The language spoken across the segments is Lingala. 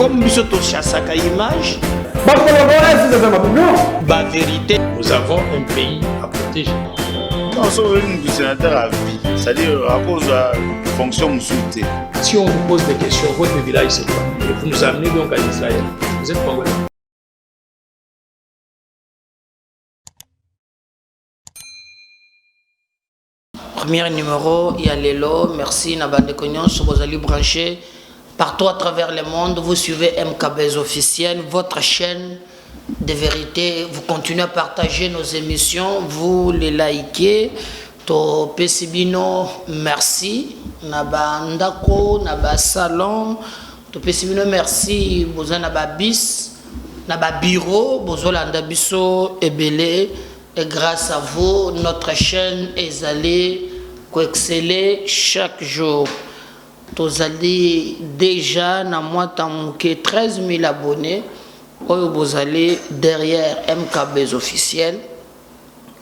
comme nous sommes chassaka image, la vérité, nous avons un pays à protéger. Nous sommes un sénateur à vie, c'est-à-dire à cause de la fonction souhaitée. Si on vous pose des questions, votre village c'est quoi? Et vous nous amenez donc à Israël. Vous êtes congolais. Premier numéro, il y a Lelo, merci Nabande Cognon, vous allez brancher partout à travers le monde. Vous suivez MKBZ officiel, votre chaîne de vérité. Vous continuez à partager nos émissions, vous les likez. To Pesibino, merci. Naba Ndako, Naba Salon. To Pesibino, merci. Bozo Naba Bis, Naba Biro, Bozo Landabiso, Ebele. Et grâce à vous, notre chaîne est allée exceller chaque jour. Vous allez déjà, dans moi, 13 000 abonnés. Vous allez derrière MKBZ officiel.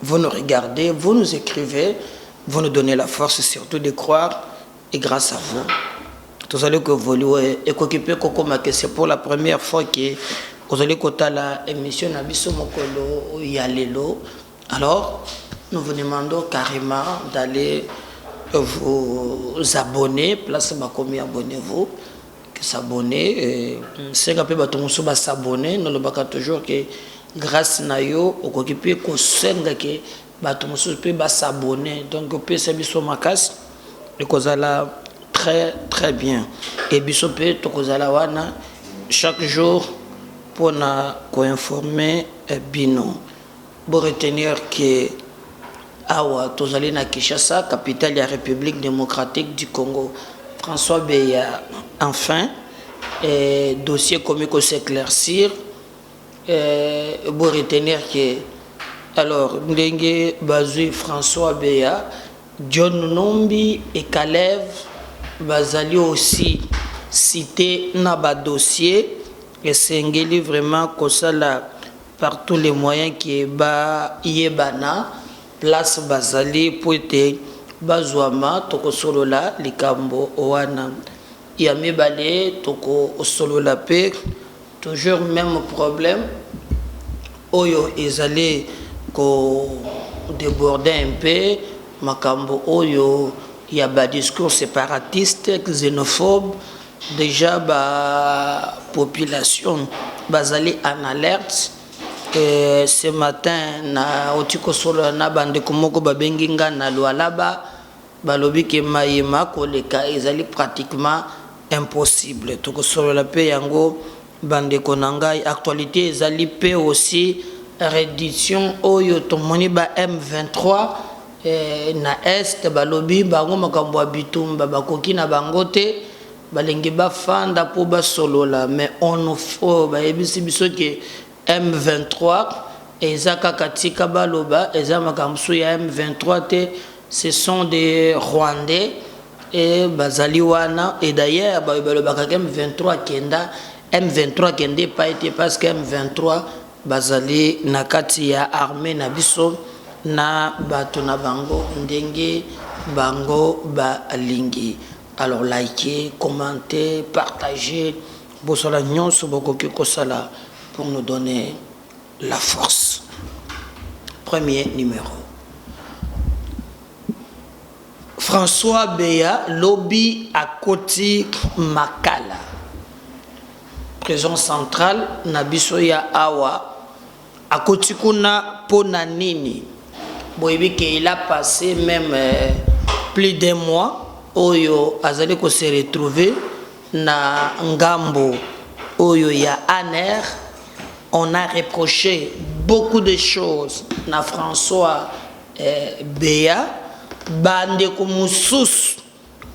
Vous nous regardez, vous nous écrivez, vous nous donnez la force surtout de croire. Et grâce à vous, vous allez évoluer et qu'occuper que c'est pour la première fois que vous allez écouter la émission Nabiso Mokolo Yalelo. Alors, nous vous demandons carrément d'aller vous abonner, place Bakomi, abonnez-vous, que s'abonner. C'est qu'après Batonso va s'abonner, nous le baka toujours que grâce à yo, on peut qu'on sent que Batonso peut s'abonner. Donc, on peut s'abonner ma casse, et qu'on a très très bien. Et bisope, qu'on a wana chaque jour pour nous informer bino. Pour retenir que Awa, Tozali na Kinshasa, capitale de la République démocratique du Congo. François Beya, enfin, dossier commis qu'on s'éclaircir. Pour retenir que, alors, Ndengue Bazui, François Beya, John Nombi et Kalev, Bazali aussi cité dans le dossier, et c'est vraiment comme ça là. Par tous les moyens qui est bas yebana place bazali pour être bazouama toko solo la likambo oana yami balé toko solo la paix toujours même problème oyo ezali ko déborder un peu makambo oyo ya ba discours séparatiste xénophobe déjà ba population bazali en alerte. Ce matin na otiko solo na bande komoko babenginga na lualaba balobi ke mayema koleka ezali pratiquement impossible toko solo la pe yango bande konanga actualité ezali pe aussi rédition oyo tomoni ba M23 na est balobi bango makambo abitumba bakoki na bangote balengi bafanda po basolola mais on faut ba yebisi biso ke M23 et Zaka Katika Baloba et Zamakamsu ya M23 ce sont des Rwandais et Bazaliwana et d'ailleurs M23 Kenda M23 Kende pas été parce que M23 Bazali Nakati ya armée Nabiso na Batuna Bango Ndenge Bango Balingi. Alors likez, commentez, partagez Bosola Nyonso Bokoki Kosala pour nous donner la force. Premier numéro. François Beya, lobby à Koti Makala. Prison centrale, Nabisoya Awa, à Koti Kuna Ponanini. Boyebi qu'il a passé même plus d'un mois. Oyo Azali ko se retrouver na Ngambo. Oyo ya Aner. On a reproché beaucoup de choses à François Beya, bande kumusus,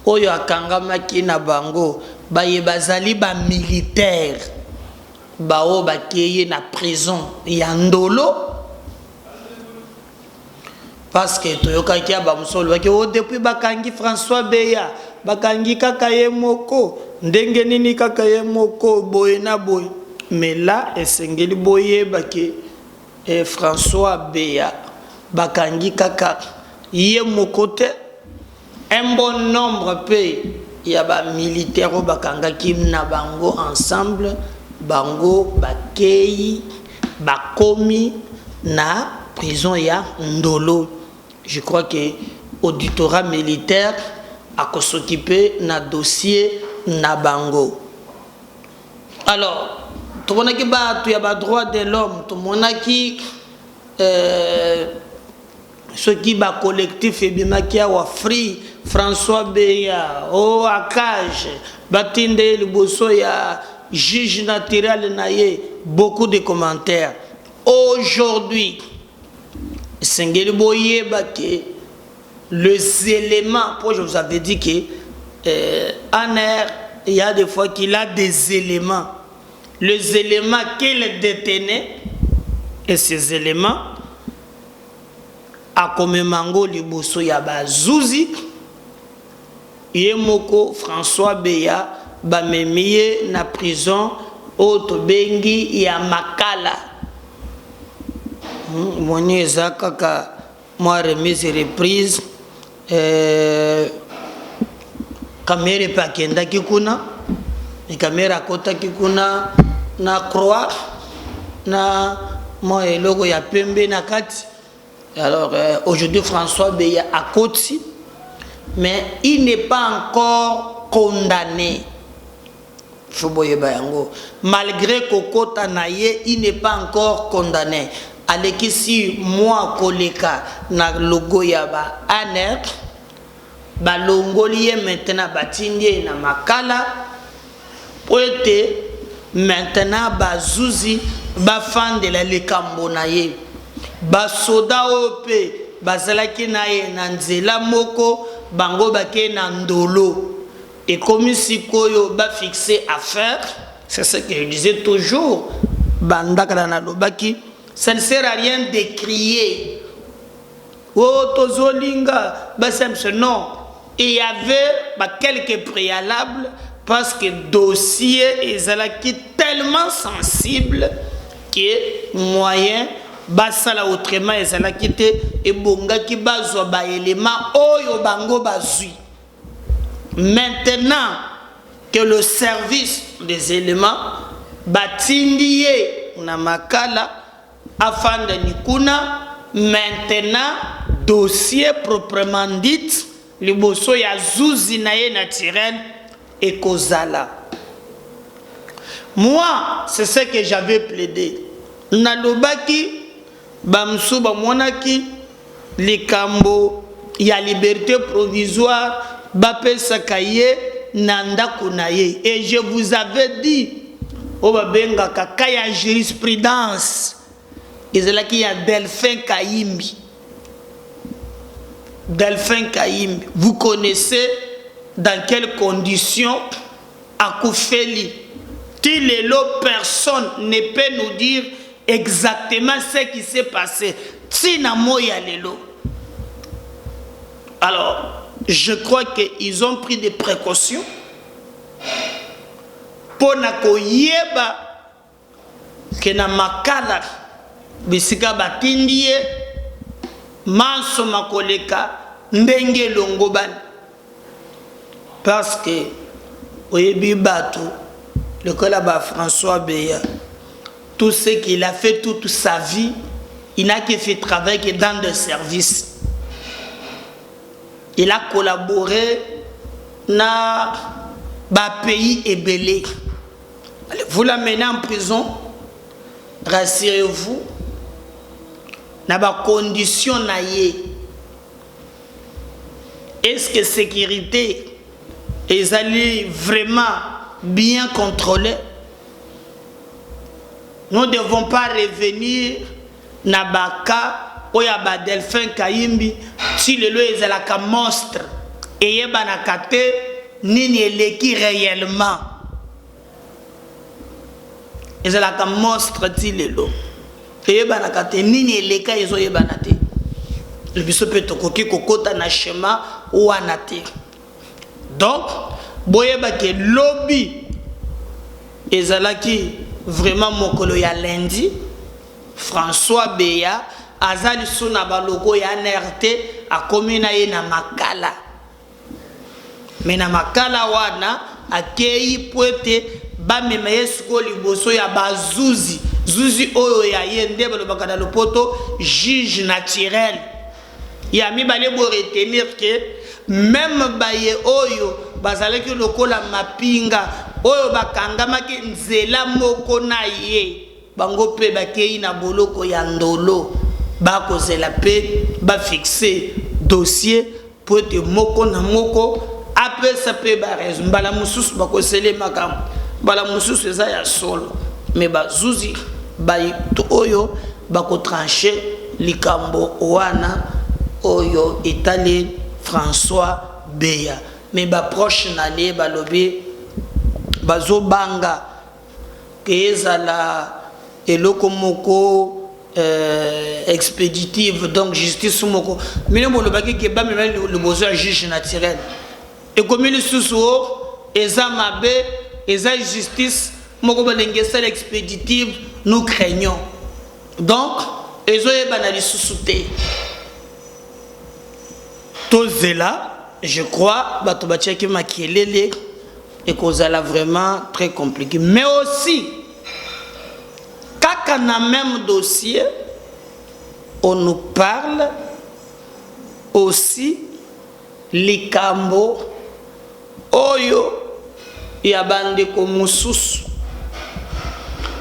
oyo akangamaki na bango, baye bazali ba militaire, bao bakeye na prison yandolo, parce que toyoka kia ba musolo baki o depuis bakangi François Beya, bakangi kakaye moko, ndenge nini kakaye moko boye na boye. Mais là, Esengeli Boye Bake et François Beya Bakangi Kaka, yé mon côté, un bon nombre pays il y a ba militaire au bakanga kim na bango ensemble bango bakei bakomi na prison ya Ndolo. Je crois que auditorat militaire a s'occuper na dossier na bango. Alors tout le monde qui bat tu y a ba droit de l'homme, tout le monde qui ce qui va collectif et bien qui a Free François Beya o Akage Batinde Liboso ya juge naturel naye beaucoup de commentaires. Aujourd'hui Sengeli Boye Baké les éléments, pour je vous avais dit que en air il y a des fois qu'il a des éléments, les éléments qu'il détenait et ces éléments a comme mango liboso ya bazuzi yemoko François Beya bamemiye na prison auto bengi ya Makala monyeza kaka moi remise et reprise kamera pa kenda kikuna ni kamera kota kikuna na croix na moi logo ya pembe na kati. Alors aujourd'hui François Beya a côté, mais il n'est pas encore condamné. Malgré Kokota Naye, il n'est pas encore condamné. Aleki si moi koleka na logo ya ba aner ba longoli maintenant batindie na Makala poete maintenant ba zuzi ba fan de la lekambo naye. Basoda ope bazalaki naye na nzela moko bango bake na Ndolo et comme sikoyo ba fixé affaire, c'est ce que je disais toujours bandaka na lobaki, ça ne sert à rien de crier oh tozolinga basemse, non, il y avait quelques préalables parce que dossier ezalaki tellement sensible que moyen basala autrement ezala kité et bonga ki bazwa ba élément oyo bango bazui. Maintenant que le service des éléments batindie na Makala afin de nikuna, maintenant dossier proprement dit liboso ya zuzi na ye naturel et kozala. Moi c'est ce que j'avais plaidé na lobaki bamsu bamonaki likambo ya liberté provisoire bapesa kaye nanda kunaye, et je vous avais dit o babenga kaya jurisprudence ezalaki ya Delphin Kayimbi. Delphin Kayimbi, vous connaissez dans quelles conditions Akoufeli Tilelo, personne ne peut nous dire exactement ce qui s'est passé. Alors, je crois qu'ils ont pris des précautions pour nakoyeba que na Makala bisika batindie manso makoleka ndenge longoban, parce que oyebi bato le collaba François Beya, tout ce qu'il a fait toute sa vie, il n'a que fait travailler dans des services. Il a collaboré dans le pays ébélé. Vous l'amenez en prison, rassurez-vous, dans les conditions. Est-ce que la sécurité est allée vraiment bien contrôlée? Nous ne devons pas revenir na baka oya ba Delphin Kayimbi si le lo ezalaka monstre et yebanaka te nini eleki réellement ezalaka monstre ti lelo et yebanaka te nini eleka ezo yebana te le biso pe tokoki kokota na schéma wana te. Donc boyeba ke lobby ezalaki vraiment mokolo ya lundi François Beya azali suna baloko ya NRT a komina ye na Makala mais na makala wana akei poete ba mema yesuko liboso ya bazuzi zuzi oyo ya yende balobaka na lopoto juge naturel ya mi bale bo retenir que même baye oyo bazalaki lokola mapinga oyo bakangamaki nzela moko na ye bango pe bakei na boloko ya ndolo bakozela pe bafixe dossier pour te moko na moko apesa pe barezo mbala mususu bakosele makambo mbala mususu eza ya solo mais bazuzi bayitu oyo bakotranche likambo wana oyo etali François Beya mais baproche na ye balobi bazobanga ke ezala eloko moko expéditive donc justice moko mine bolobaki ke ba même le besoin juge naturel et comme le sous eza mabe eza justice moko balengesa l'expéditive nous craignons donc ezoyeba na lisusu te tozela je crois bato batiaki makelele et kozala vraiment très compliqué mais aussi kaka na même dossier on nous parle aussi likambo oyo ya bandeko mususu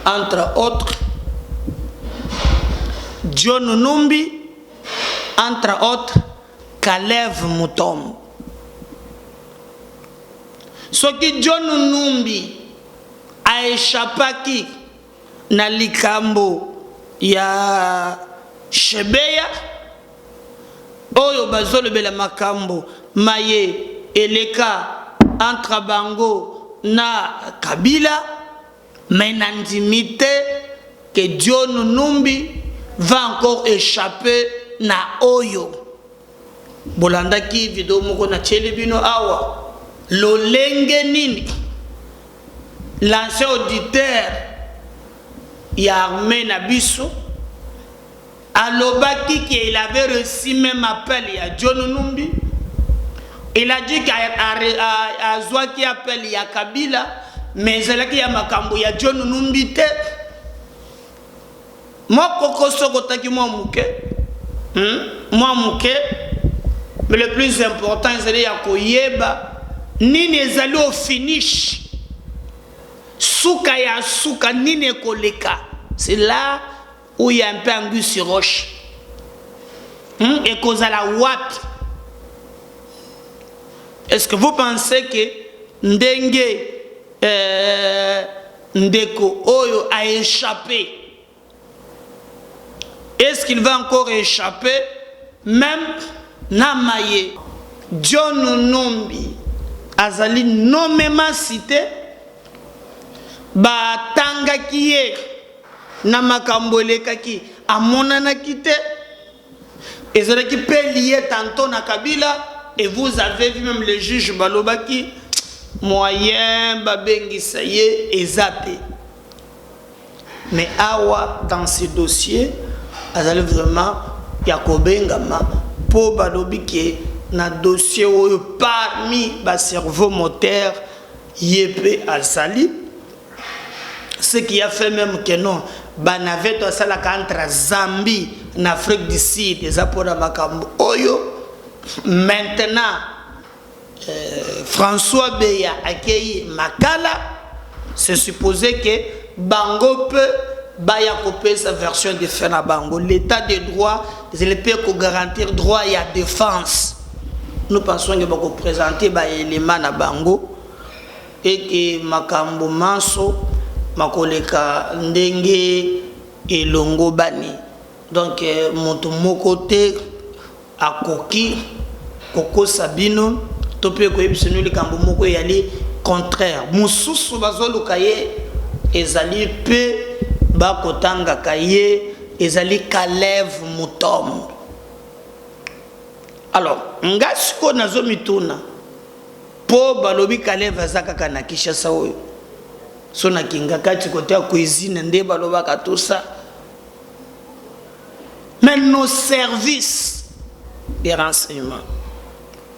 entre autres John Numbi entre autres Kalev Mutombo soki John Numbi a échappé na likambo ya Shebeya oyo bazolobela makambo maye eleka entre bango na Kabila mais n'intimité que John Numbi va encore échapper na oyo bolandaki video moko na chelebino awa lolenge nini l'ancien auditeur ya armée na biso alobaki qu'il avait reçu même appel ya John Numbi. Il a dit qu'à Zoa qui appelle ya Kabila mais il y a makambo ya John Numbi te moi koko soko taki moi muke mais le plus important c'est ya koyeba nini ezali au finish suka ya suka nini koleka c'est là où il y a un peu anguille sur roche et cause à la wapi. Est-ce que vous pensez que Ndenge Ndeko Oyo a échappé? Est-ce qu'il va encore échapper? Même Namaye John Numbi Azali nommément cité Batanga Kiye Namakambolé Kaki Amonana Kite Ezalaki peut lier tantôt na Kabila. Et vous avez vu même le juge Balobaki moyen babengi saye ezate. Mais awa dans ce dossier, azali vraiment yakobengama po balobiki na dossier où parmi ba cerveau moteur yepé azali. Ce qui a fait même que non, banavait to sala entre Zambie en Afrique du Sud, des apports makambo oyo. Maintenant, François Beya accueilli Makala, c'est supposé que Bango peut couper sa version de faire à Bango. L'état de droit, il peut garantir droit et à défense. Nous pensons que va présenter des éléments à Bango et que Makambo Manso, Makoleka Ndenge et Longo Bani. Donc, mon côté, à Koki, Koko Sabino, Topé Koyebsenu, le Kambo Moko yali contraire. Moussou Bazolo Kaye, Ezali Pe, Bakotanga Kaye, Ezali Kalev Mutombo. Alors, Ngasko Nazomituna, Po Balobi Kalev Azaka na Kishasa Oyo. Sona Kingakati côté à cuisine, Nde Balobaka tout ça. Mais nos services des renseignements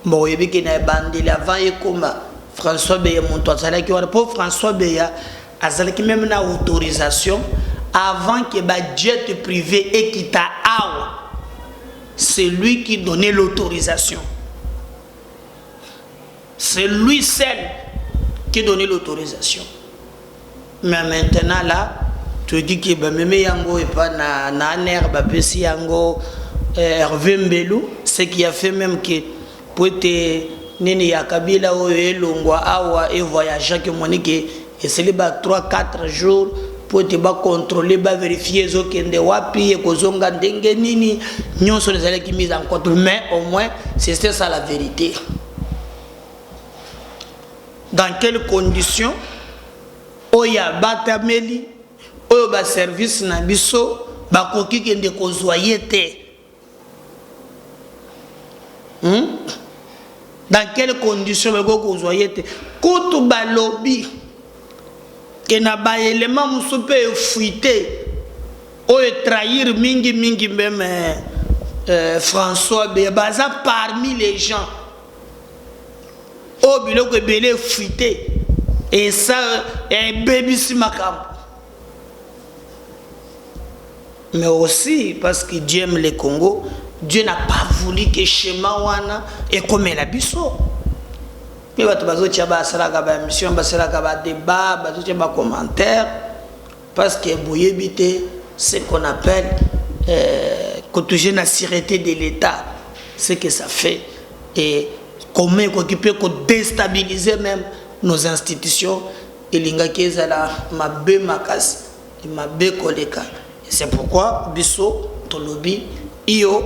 bon yebi ki na bandeli avant ekoma François Beya monto azalaki wana pour François Beya azalaki même na autorisation avant que ba jet privé ekita awa c'est lui qui donnait l'autorisation. C'est lui seul qui donnait l'autorisation. Mais maintenant là, tu dis que même yango et pas na nerf bapesi yango Hervé Mbelou, ce qui a fait même que pour te nini ya Kabila o elongwa awa et voyager que monique et c'est les 3-4 jours pour te ba contrôler ba vérifier zo kende wapi e kozonga ndenge nini nyonso les allez qui mise en compte, mais au moins c'était ça la vérité. Dans quelles conditions oya batameli oyo ba service na biso ba koki kende kozwaye te. Dans quelles conditions ba koki kozwaye te kutu ba lobby que na ba élément musupe fuité oyo trahir mingi même François Bebaza parmi les gens au biloko ebele fuité et ça un baby si makambo. Mais aussi parce que Dieu aime le Congo, Dieu n'a pas voulu que schéma wana et comme la biso. Mais bato bazotia ba salaka ba émission ba salaka ba débat bazotia ba commentaire parce que boyebité ce qu'on appelle quand toucher la sûreté de l'État, ce que ça fait et comment il peut déstabiliser même nos institutions et l'ingakeza la mabe makas et mabe koleka. C'est pourquoi biso tolobi io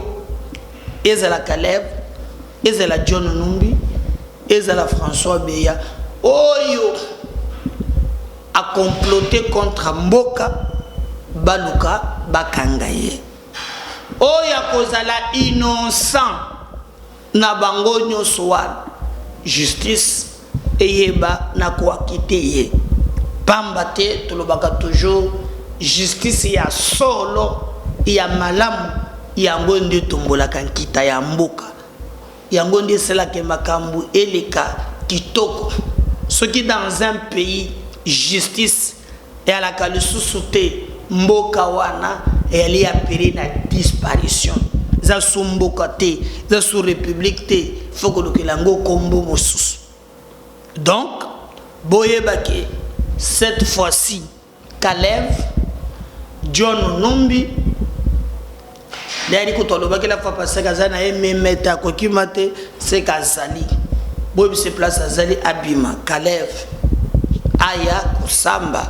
ezala Caleb ezala John Numbi ezala François Beya oyo a comploté contre Mboka baluka bakangaye oya kozala innocent na bango nyonso wana justice eyeba na koakite ye pamba te tolobaka toujours justice ya solo ya malamu yango nde tombolaka nkita ya mboka yango nde esalaka makambo eleka kitoko soki dans un pays justice eyalaka lisusu te mboka wana eyali apele na disparition za su mboka te za su république te fokolokela yango kombo mosusu. Donc boyebake cette fois-ci Caleb John Numbi d'ailleurs quand on le voit que la fois passée Kazana et memeta kokimate c'est Kazali boy se place à Zali Abima Caleb Aya Kusamba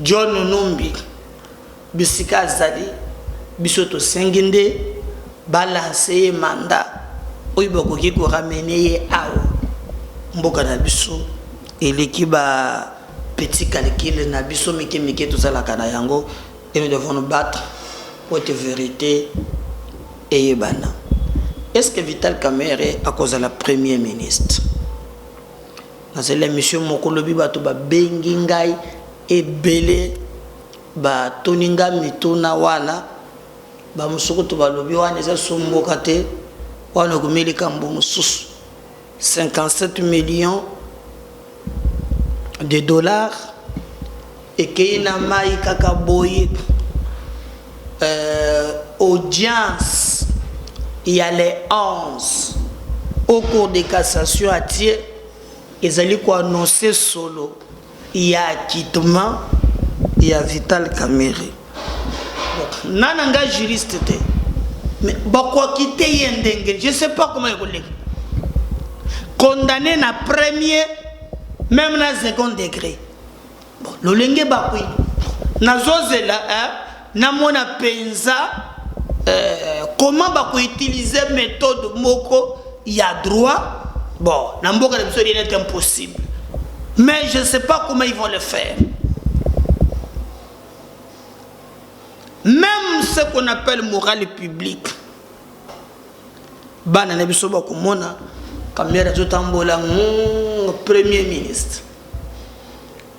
John Numbi bisika Zali bisoto senginde balancer mandat oyibo koki ko ramener awo mboka na biso eleki ba petit calcul na biso mike tout ça la kana yango et nous devons nous battre pour la vérité et yebana. Est-ce que Vital Kamerhe à cause de la première ministre dans l'émission mokolobi bato ba bengi ngai ebele ba toninga mituna wana ba musuku to balobi wana za somboka te wana kumeli kambo mususu 57 millions de dollars et qu'il mai kaka boye audience il y a les 11 au cours de cassation à tiers ils allaient quoi annoncer solo il y a acquittement il y a Vital Kamerhe nananga juriste te mais bakwa quitter yendenge je sais pas comment il condamné na premier même na second degré bon lolenge bakui na zozela na mona penza comment bako utiliser méthode moko ya droit bon na mboka de biso rien est impossible mais je sais pas comment ils vont le faire. Même ce qu'on appelle morale publique bana na biso bako mona Kamerhe Zotambola premier ministre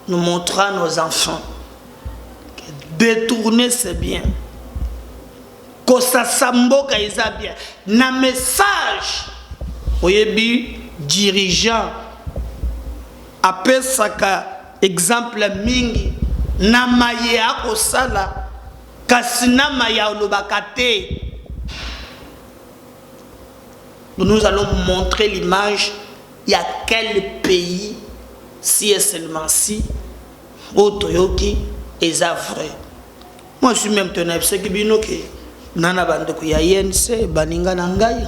nous montrons à nos enfants que détourner c'est bien que ça samboka isa bien na message oyebi dirigeant apesaka exemple mingi na maye akosala kasi na maye olobaka te. Nous allons montrer l'image. Il y a quel pays, si et seulement si, au Toyoki, et ça vrai. Moi, je suis même tenu à ce que nana bande ko ya INC baninga na ngai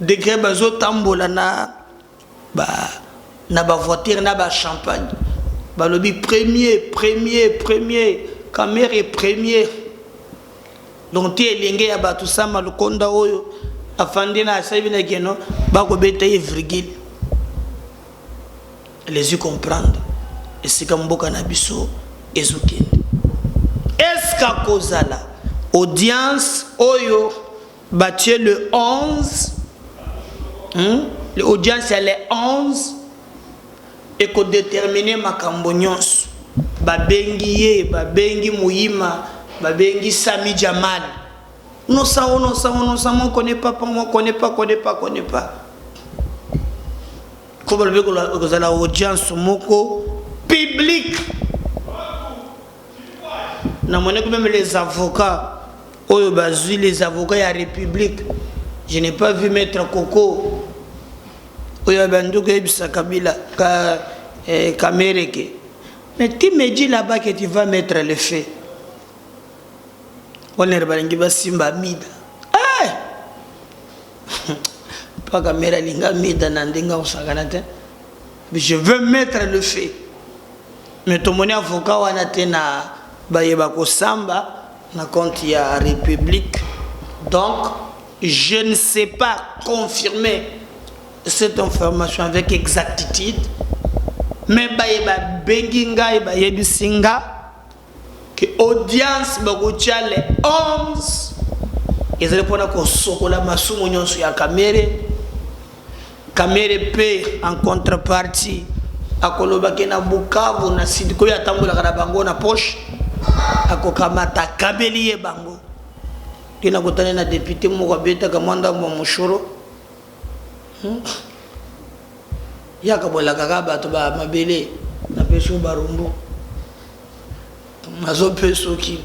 degré bazo tambola na ba voiture na ba champagne balobi premier caméra premier donc tie linge ya batu sama lukonda oyo afandi na sabi na keno bako beta virgule les yeux comprendre et c'est comme boka na biso ezokende est-ce qu'à kozala audience oyo batie le 11 l'audience elle est 11 et qu'on détermine makambo nyonso babengi ye babengi Muyima babengi Sami Jamal non ça on connaît pas comme le que la audience moko public na monnaie que même les avocats oyo bazui les avocats ya République je n'ai pas vu maître Coco oyo banduko ebisa Kabila Kamereke mais tu me dis là-bas que tu vas mettre le feu on est balingi ba simba mida pas caméra linga mida na ndinga usakana te je veux mettre le feu mais ton mon avocat wana tena bayeba ko samba na compte ya République donc je ne sais pas confirmer cette information avec exactitude mais bayeba benginga et bayebi singa que audience bagotia le 11 ils répondent ko sokola masumu nyonso ya Kamere paie en contrepartie akoloba kena Bukavu na sidiko ya tambola kana bango na poche akokamata kabeli bango kina kotana na député moko beta kamanda mo mushoro yaka bola kaka bato ba mabele na peso barumbu mazo peso ki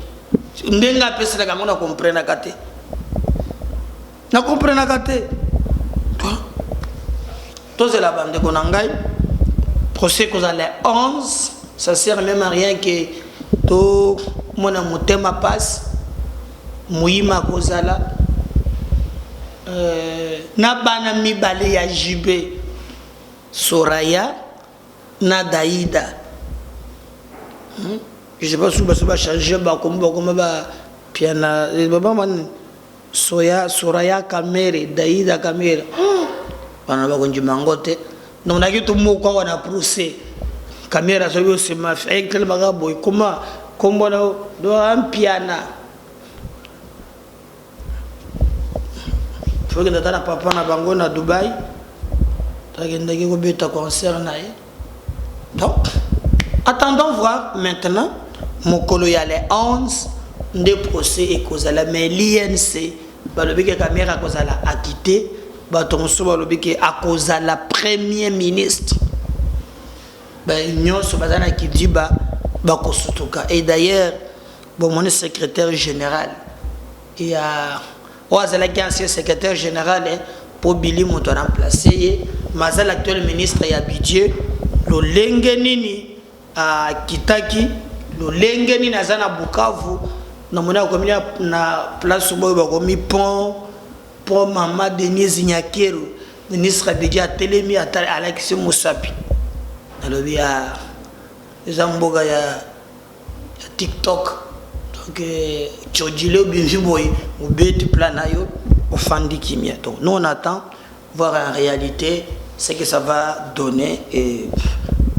ndenga pesa daga mona comprendre kate na comprendre kate toi c'est la bande qu'on engaille procès qu'on a les 11 ça sert même à rien que to mona motema passe Muyima kozala na bana mibale ya JB Soraya na Daïda je sais pas si ça va changer comme piana Soraya Kamere Daïda Kamere bana ba konji mangote donc na kitu moko wana procès Kamera so se ma fait quel baga boy comment do am piana faut que ndana papa na bango na Dubai tagenda ko beta concert na ye donc attendons voir maintenant mokolo ya les 11 de procès et kozala mais l'INC balobi ke Kamera kozala acquitté baton so balobi ke akozala premier ministre nyonso bazana qui dit bakosutuka et d'ailleurs bon mon secrétaire général il y a oazala qui ancien secrétaire général pour Billy moto remplacer mazal actuel ministre ya budget lo lengenini a Kitaki lo lengenini azana Bukavu na mona komini na place boyo bakomi pont Mama Denise Nyakero ministre budget telemi ata Alexis Moussapi alors il y a les amboga ya TikTok donc chodile binjiboy ou beti planayo ofandi kimia donc nous on attend voir en réalité ce que ça va donner et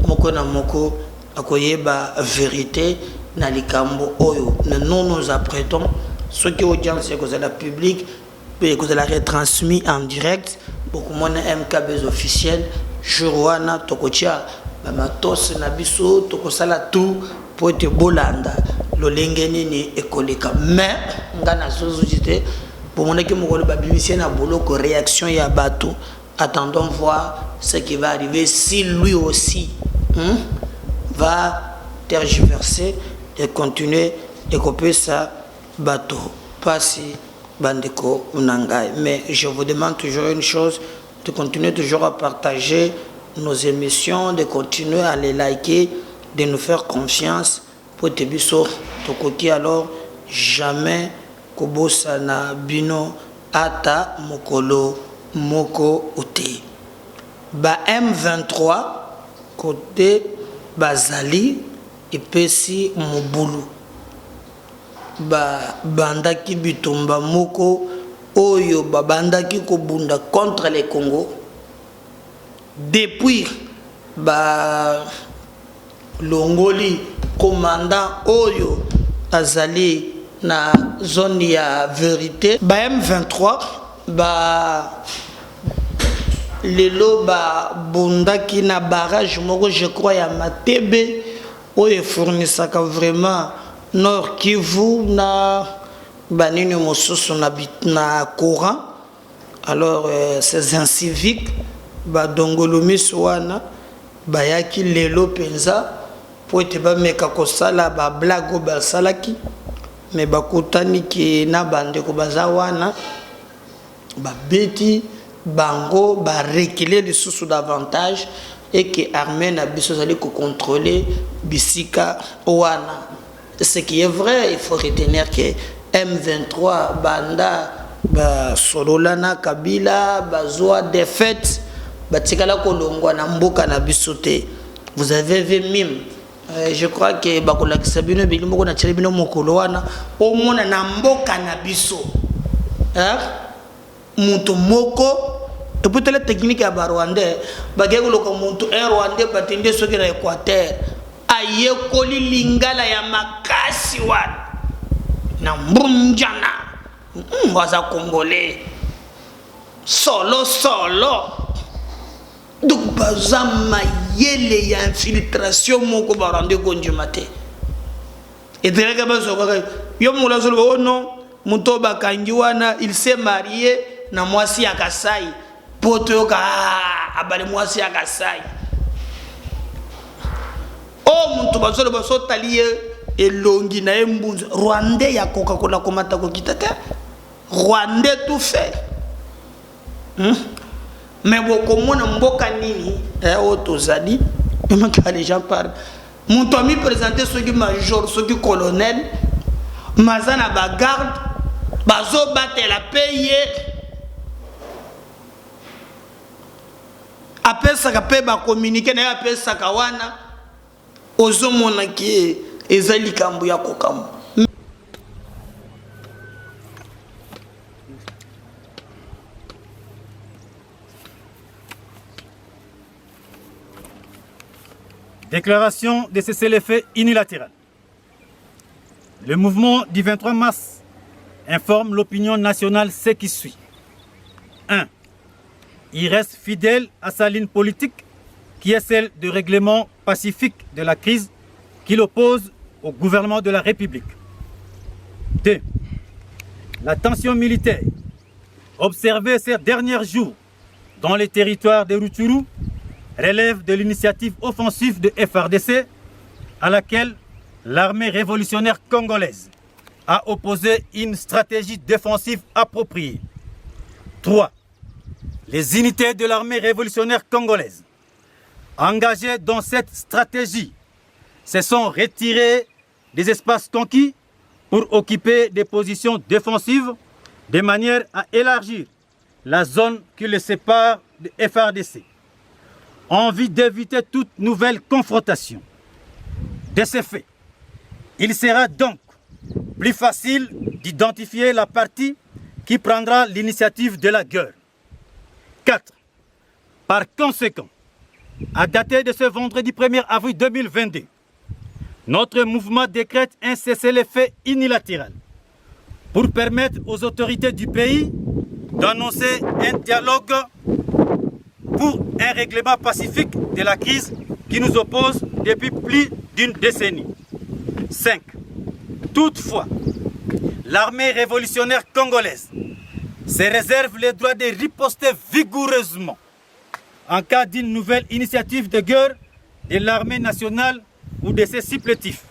moko na moko akoyeba vérité na likambo oyo nous nous apprêtons ce qui audience que c'est la public et que c'est la retransmis en direct beaucoup mon MKB officiel Jurwana Tokocha matos na biso tokosala tout pour te bolanda lo lengeni ni ekoleka mais ngana zozujite Pour mon équipe, je vais réaction et abattu. Attendons voir ce qui va arriver si lui aussi va tergiverser et continuer de copier sa bateau. Pas si Bandeko Unangai. Mais je vous demande toujours une chose, de continuer toujours à partager nos émissions, de continuer à les liker, de nous faire confiance pour te biso tokoki alors jamais kobosa na bino ata mokolo moko ote. Ba M23 côté bazali epesi mobulu ba bandaki bitumba moko oyo ba bandaki kobunda contre les Congo depuis ba longoli commandant oyo azali na zone ya vérité ba M23 ba lelo ba bundaki na barrage moko je crois ya Matebe oyo fournissaka vraiment Nord Kivu na banini mosusu na courant. Alors ces inciviques ba dongolomis wana bayaki lelo penza po ete bameka kosala ba blague basalaki mais bakutani ki na bandeko baza wana babeti bango ba reculer lisusu davantage et que armée na biso zali ko contrôler bisika wana. Ce qui est vrai, il faut retenir que M23 banda ba sololana kabila bazwa défaite batikala kolongwa na mboka na bisote. Vous avez vu mime je crois que bakolakisa bino bilimo ko na tshele bino mokolo wana o mona na mboka na biso mutu moko et puis la technique ya ba Rwandais bageko ko mutu un Rwandais batinde soki na Équateur aye koli lingala ya makasi wana na mbunjana waza congolais solo donc baza mayele ya infiltration moko barande konjuma te eteleka bazoka yo mula zolo oh non muto bakangi wana il s'est marié na mwasi ya Kasai poto yoka abali mwasi ya Kasai oh muntu bazolo baso taliye elongi na embunza Rwandais ya Coca-Cola komata ko kitate Rwandais tout fait mais beaucoup mona mboka nini otozali même quand les gens parlent muntu ami présenter ceux qui major ceux qui colonel mazana ba garde bazo battre la paye apesa ka pe ba communiquer na apesa ka wana ozomona ki ezali kambu ya kokambu. Déclaration de cessez-le-feu unilatéral. Le mouvement du 23 mars informe l'opinion nationale ce qui suit. 1. Il reste fidèle à sa ligne politique qui est celle de règlement pacifique de la crise qu'il oppose au gouvernement de la République. 2. La tension militaire observée ces derniers jours dans les territoires de Rutshuru relève de l'initiative offensive de FARDC à laquelle l'armée révolutionnaire congolaise a opposé une stratégie défensive appropriée. 3. Les unités de l'armée révolutionnaire congolaise engagées dans cette stratégie se sont retirées des espaces conquis pour occuper des positions défensives de manière à élargir la zone qui les sépare de FARDC. Envie d'éviter toute nouvelle confrontation. De ce fait, il sera donc plus facile d'identifier la partie qui prendra l'initiative de la guerre. 4. Par conséquent, à dater de ce vendredi 1er avril 2022, notre mouvement décrète un cessez-le-feu unilatéral pour permettre aux autorités du pays d'annoncer un dialogue pour un règlement pacifique de la crise qui nous oppose depuis plus d'une décennie. 5. Toutefois, l'armée révolutionnaire congolaise se réserve le droit de riposter vigoureusement en cas d'une nouvelle initiative de guerre de l'armée nationale ou de ses supplétifs.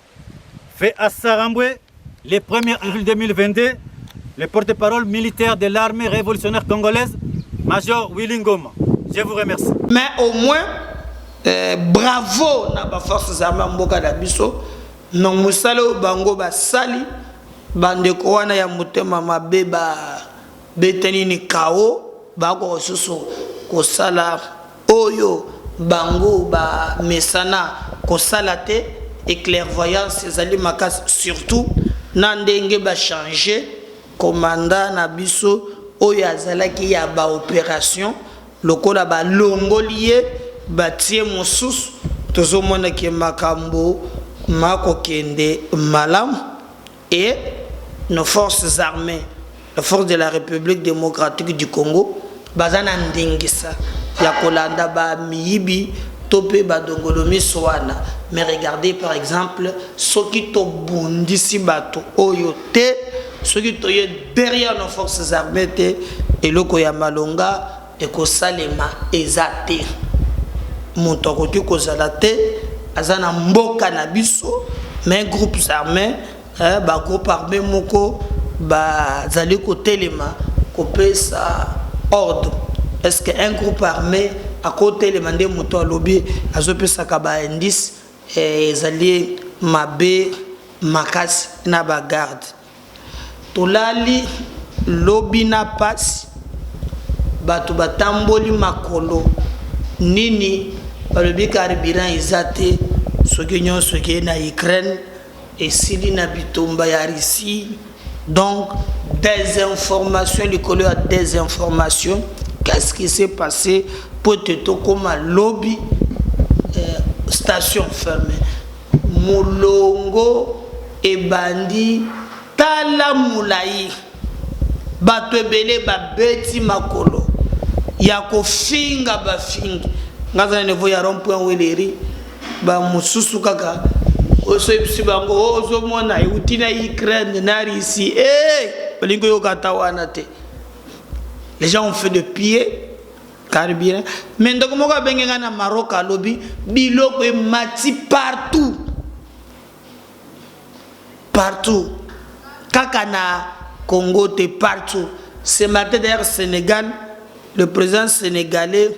Fait à Saramboué, le 1er avril 2022, le porte-parole militaire de l'armée révolutionnaire congolaise, Major Willy Ngoma. Je vous remercie. Mais au moins, bravo na ba forces armées mboka na biso, non musalo bango ba sali, bandeko wana ya mutema mabe ba beteni ni kao, ba ko susu ko sala oyo bango ba mesana ko salate et clairvoyance ezali makas surtout na ndenge ba changer commandant na biso oyo azalaki ya ba opération lokola ba longolier batie mosusu tozomona ke makambo makokende malam et nos forces armées, la force de la République démocratique du Congo bazana ndingisa ya kolanda ba miyibi topé ba dongolomi soana. Mais regardez par exemple ce qui to bundisi bato oyo te, ce qui to derrière nos forces armées te eloko ya malonga et ko salema ezate moto ko kozala te azana mboka na biso mais groupes armés ba groupe armé moko ba zali ko telema ko pesa ordre. Est-ce qu'un groupe armé à côté les mandé moto à lobby a pesa ka ba indice ezali mabe makasi na ba garde tolali lobby na passe bato batamboli makolo nini balobi carburant ezate soki nyonso ke na Ukraine esili na bitumba ya Russie. Donc des informations, l'école a des informations. Qu'est-ce qui s'est passé pour te comme un lobby station fermée Moulongo et Bandi Tala Moulaï bato ebele ba beti makolo ya ko finga ba fingi ngaza ne voya rond-point weleri ba mususu kaka oso ibisi bango ozo mona utina Ukraine na Russie balingo yo katawana te. Les gens ont fait de pied carburant mais ndoko moko benga na Maroc à lobby biloko e mati partout kaka na Congo t'es partout. Ce matin d'ailleurs Sénégal, le président sénégalais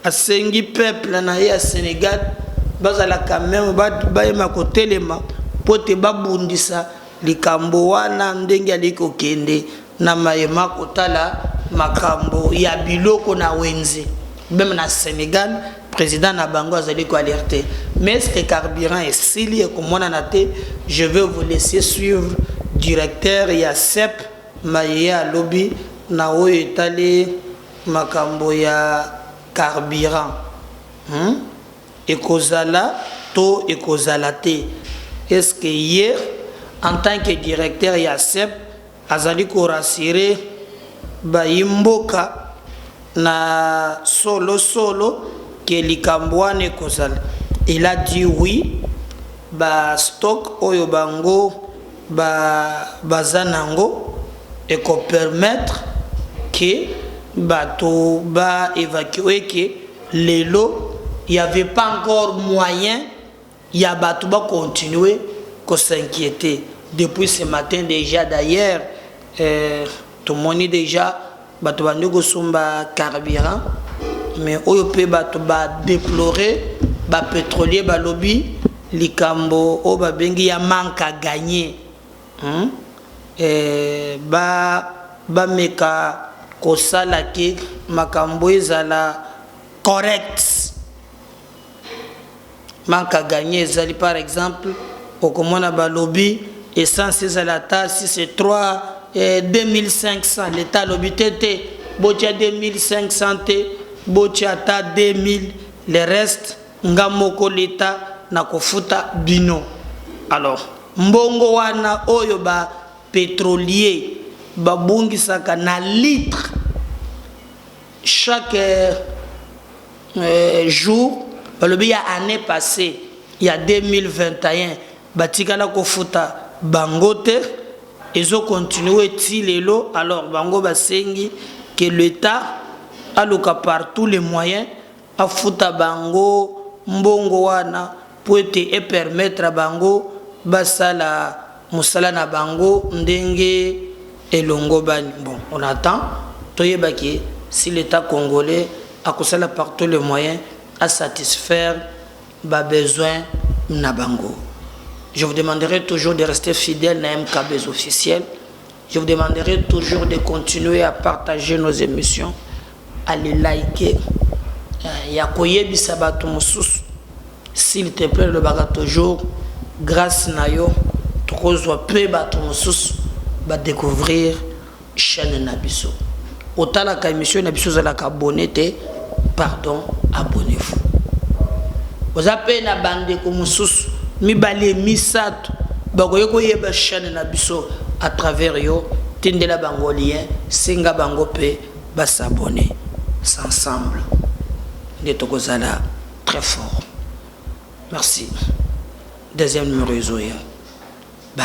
a sengi peuple na Sénégal, bazala quand même ba côté les ma pote ba bundisa likambo wana ndenge aliko kende na mayema kotala makambo ya biloko na wenze. Même na Sénégal, président na bango azali ko alerter. Mais ce carburant est sili et comme on en a été, je vais vous laisser suivre directeur ya CEP Maya lobby na oyo etali makambo ya carburant ekozala to ekozala te. Est-ce que hier en tant que directeur ya CEP azali ko rassurer ba imboka na solo que likambwane ekozala? Il a dit oui, ba stock oyo bango bazanango et qu'on permettre que bateau ba évacuer que les lots il y avait pas encore moyen il y a bateau ba continuer qu'on s'inquiéter depuis ce matin déjà. D'ailleurs tout le monde déjà bateau ba ndeko somba carburant mais oyo pe bateau ba déplorer ba pétrolier ba lobby likambo o ba bengi ya manque à gagner ba meka kosala ke makambo ezala correct. Manque à gagner ezali par exemple okomona ba lobby essence ezala ta si c'est 2500 l'état lobby tete botia 2500 te botia ta 2000 le reste ngamoko l'état na kofuta bino. Alors mbongo wana oyo ba pétrolier babungisaka na litre chaque jour balobi ya année passée il y a 2021 batikala kofuta bangote ils ont continué tilelo. Alors bango basengi que l'État a loka par tous les moyens à fouta bango mbongo wana pour et permettre à bango basala musala na bango ndenge elongo bani. Bon, on attend toyebaki si l'État congolais a kusala par tous les moyens à satisfaire bas besoins na bango. Je vous demanderai toujours de rester fidèle à MKB's officiel. Je vous demanderai toujours de continuer à partager nos émissions, à les liker. S'il te plaît, le baga toujours, grâce à yo, va découvrir chaîne Nabiso. Autant la émission Nabiso la abonné, pardon, abonnez-vous. Vous avez une bande comme sous mi balé mi sat bagoye ko yeba chaîne Nabiso à travers yo tindela bangolien singa bango pe ba s'abonner ensemble de tokozala très fort. Merci. Deuxième numéro Zoya. Bye.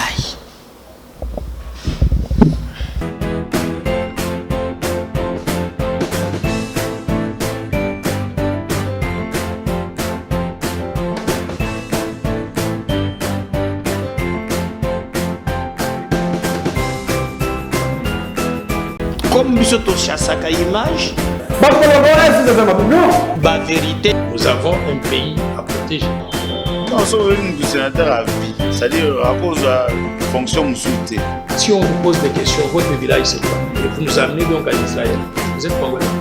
Comme nous sommes chassaka image, la vérité, Nous avons un pays à protéger. Non, c'est un sénateur à vie. C'est-à-dire, à cause de la fonction musulmane. Si on vous pose des questions, votre village c'est quoi? Et vous nous amenez donc à Israël. Vous êtes congolais.